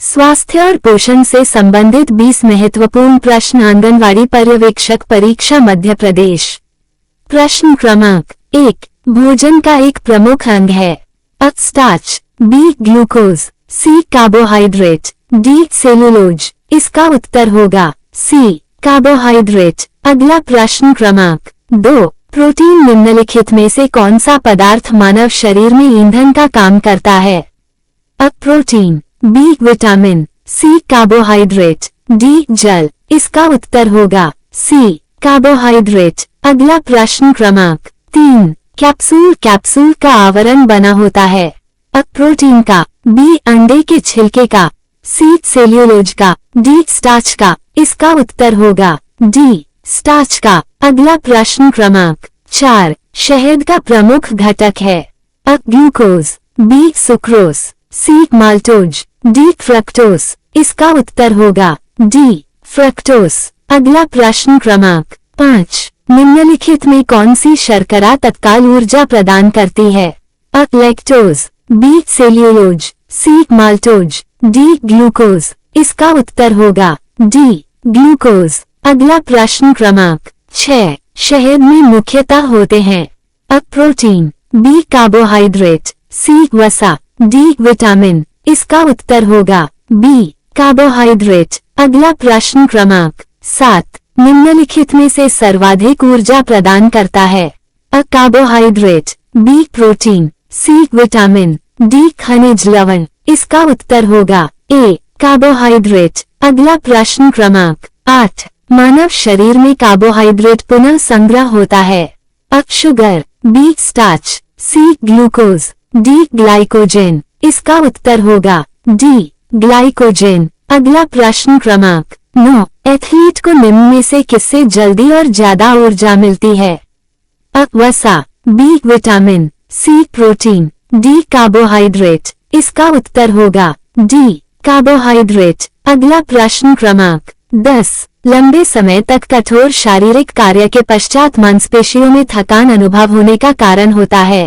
स्वास्थ्य और पोषण से संबंधित 20 महत्वपूर्ण प्रश्न आंगनवाड़ी पर्यवेक्षक परीक्षा मध्य प्रदेश। प्रश्न क्रमांक 1। भोजन का एक प्रमुख अंग है। अ. Starch, B. Glucose, C. Carbohydrate, D. Cellulose. इसका उत्तर होगा सी. कार्बोहाइड्रेट। अगला प्रश्न क्रमांक 2। प्रोटीन निम्नलिखित में से कौन सा पदार्थ मानव शरीर में ईंधन का काम करता है। अ. Protein, B. Vitamin, C. Carbohydrate, D. जल। इसका उत्तर होगा सी. कार्बोहाइड्रेट। अगला प्रश्न क्रमांक 3। कैप्सूल का आवरण बना होता है। अ. प्रोटीन का, बी. अंडे के छिलके का, सी. सेल्यूलोज का, डी. स्टार्च का। इसका उत्तर होगा डी. स्टार्च का। अगला प्रश्न क्रमांक 4। शहद का प्रमुख घटक है। अ. Glucose, B. Sucrose, C. Maltose, D. Fructose. इसका उत्तर होगा डी. फ्रक्टोज। अगला प्रश्न क्रमांक 5। निम्नलिखित में कौन सी शर्करा तत्काल ऊर्जा प्रदान करती है। अ. Lactose, B. Cellulose, C. Maltose, D. Glucose. इसका उत्तर होगा डी. ग्लूकोज। अगला प्रश्न क्रमांक 6। शहद में मुख्यतः होते हैं। अ. Protein, B. Carbohydrate, C. वसा, डी. विटामिन। इसका उत्तर होगा बी. कार्बोहाइड्रेट। अगला प्रश्न क्रमांक 7। निम्नलिखित में से सर्वाधिक ऊर्जा प्रदान करता है। अ. Carbohydrate, B. Protein, C. Vitamin, D. खनिज लवण। इसका उत्तर होगा ए. कार्बोहाइड्रेट। अगला प्रश्न क्रमांक 8। मानव शरीर में कार्बोहाइड्रेट पुनः संग्रह होता है। अ. Sugar, B. Starch, C. Glucose, D. Glycogen. इसका उत्तर होगा डी. ग्लाइकोजेन। अगला प्रश्न क्रमांक 9। एथलीट को निम्न में से किससे जल्दी और ज्यादा ऊर्जा मिलती है। अ. वसा, B. Vitamin, C. Protein, D. Carbohydrate. इसका उत्तर होगा डी. कार्बोहाइड्रेट। अगला प्रश्न क्रमांक 10। लंबे समय तक कठोर शारीरिक कार्य के पश्चात मांसपेशियों में थकान अनुभव होने का कारण होता है।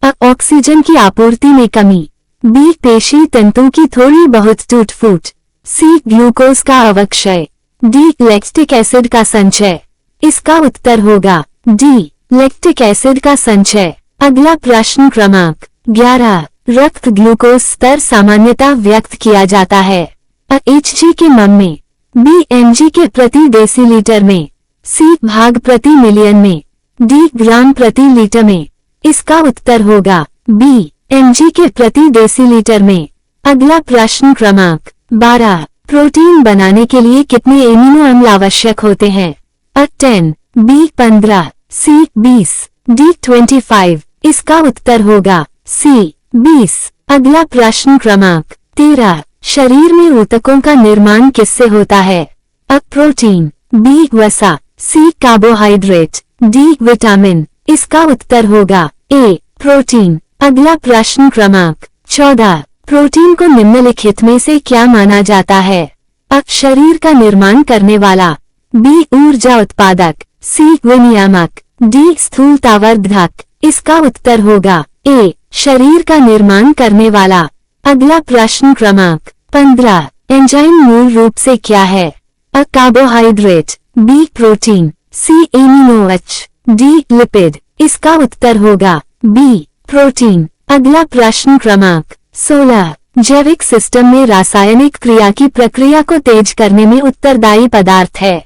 अ. ऑक्सीजन की आपूर्ति में कमी, बी. पेशी तंतु की थोड़ी बहुत टूट फूट, सी. ग्लूकोज का अवक्षय, डी. लैक्टिक एसिड का संचय। इसका उत्तर होगा डी. लैक्टिक एसिड का संचय। अगला प्रश्न क्रमांक 11। रक्त ग्लूकोज स्तर सामान्यतः व्यक्त किया जाता है। अ. Hg के मम में, बी. mg के प्रति डेसीलीटर में, सी. भाग प्रति मिलियन में, डी. ग्राम प्रति लीटर में। इसका उत्तर होगा बी. mg के प्रति डेसीलीटर में। अगला प्रश्न क्रमांक 12। प्रोटीन बनाने के लिए कितने एमिनो अम्ल आवश्यक होते हैं। अ. 10, बी. 15, सी. 20, डी. 25। इसका उत्तर होगा सी. 20। अगला प्रश्न क्रमांक 13। शरीर में ऊतकों का निर्माण किससे होता है। अ. Protein, B. वसा, सी. Carbohydrate, D. विटामिन। इसका उत्तर होगा ए. प्रोटीन। अगला प्रश्न क्रमांक 14। प्रोटीन को निम्नलिखित में से क्या माना जाता है। अ. शरीर का निर्माण करने वाला, बी. ऊर्जा उत्पादक, सी. विनियामक, डी. स्थूलतावर्धक। इसका उत्तर होगा ए. शरीर का निर्माण करने वाला। अगला प्रश्न क्रमांक 15। एंजाइम मूल रूप से क्या है। अ. Carbohydrate, B. Protein, C. Amino एच, डी. लिपिड। इसका उत्तर होगा बी. प्रोटीन। अगला प्रश्न क्रमांक 16। जैविक सिस्टम में रासायनिक क्रिया की प्रक्रिया को तेज करने में उत्तरदायी पदार्थ है।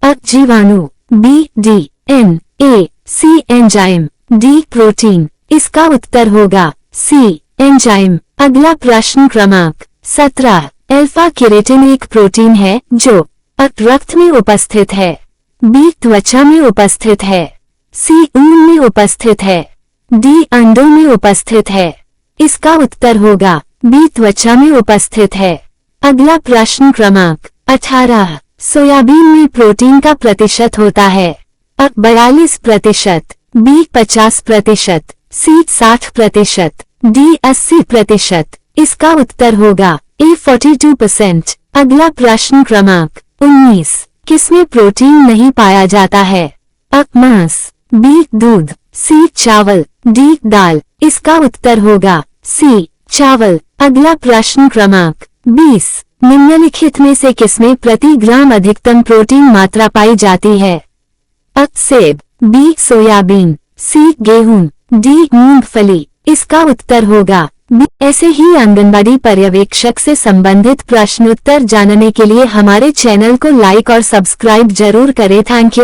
अ. जीवाणु, B. D. N. A. C. Enzyme, D. Protein. इसका उत्तर होगा सी. एंजाइम। अगला प्रश्न क्रमांक 17। अल्फा केराटिन एक प्रोटीन है जो अ. रक्त में उपस्थित है, बी. त्वचा में उपस्थित है, सी. ऊन में उपस्थित है, डी. अंडों में उपस्थित है। इसका उत्तर होगा बी. त्वचा में उपस्थित है। अगला प्रश्न क्रमांक 18। सोयाबीन में प्रोटीन का प्रतिशत होता है। अ. 42%, बी. 50%, सी. 60%, डी. 80%। इसका उत्तर होगा ए. 42%। अगला प्रश्न क्रमांक 19। किसमें प्रोटीन नहीं पाया जाता है। अ. मांस, बी. दूध, सी. चावल, डी. दाल। इसका उत्तर होगा सी. चावल। अगला प्रश्न क्रमांक 20 निम्नलिखित में से किसमें प्रति ग्राम अधिकतम प्रोटीन मात्रा पाई जाती है? अ. सेब, बी. सोयाबीन, सी. गेहूं, डी. मूंगफली। इसका उत्तर होगा बी। ऐसे ही आंगनबाड़ी पर्यवेक्षक से संबंधित प्रश्न उत्तर जानने के लिए हमारे चैनल को लाइक और सब्सक्राइब जरूर करें। Thank you.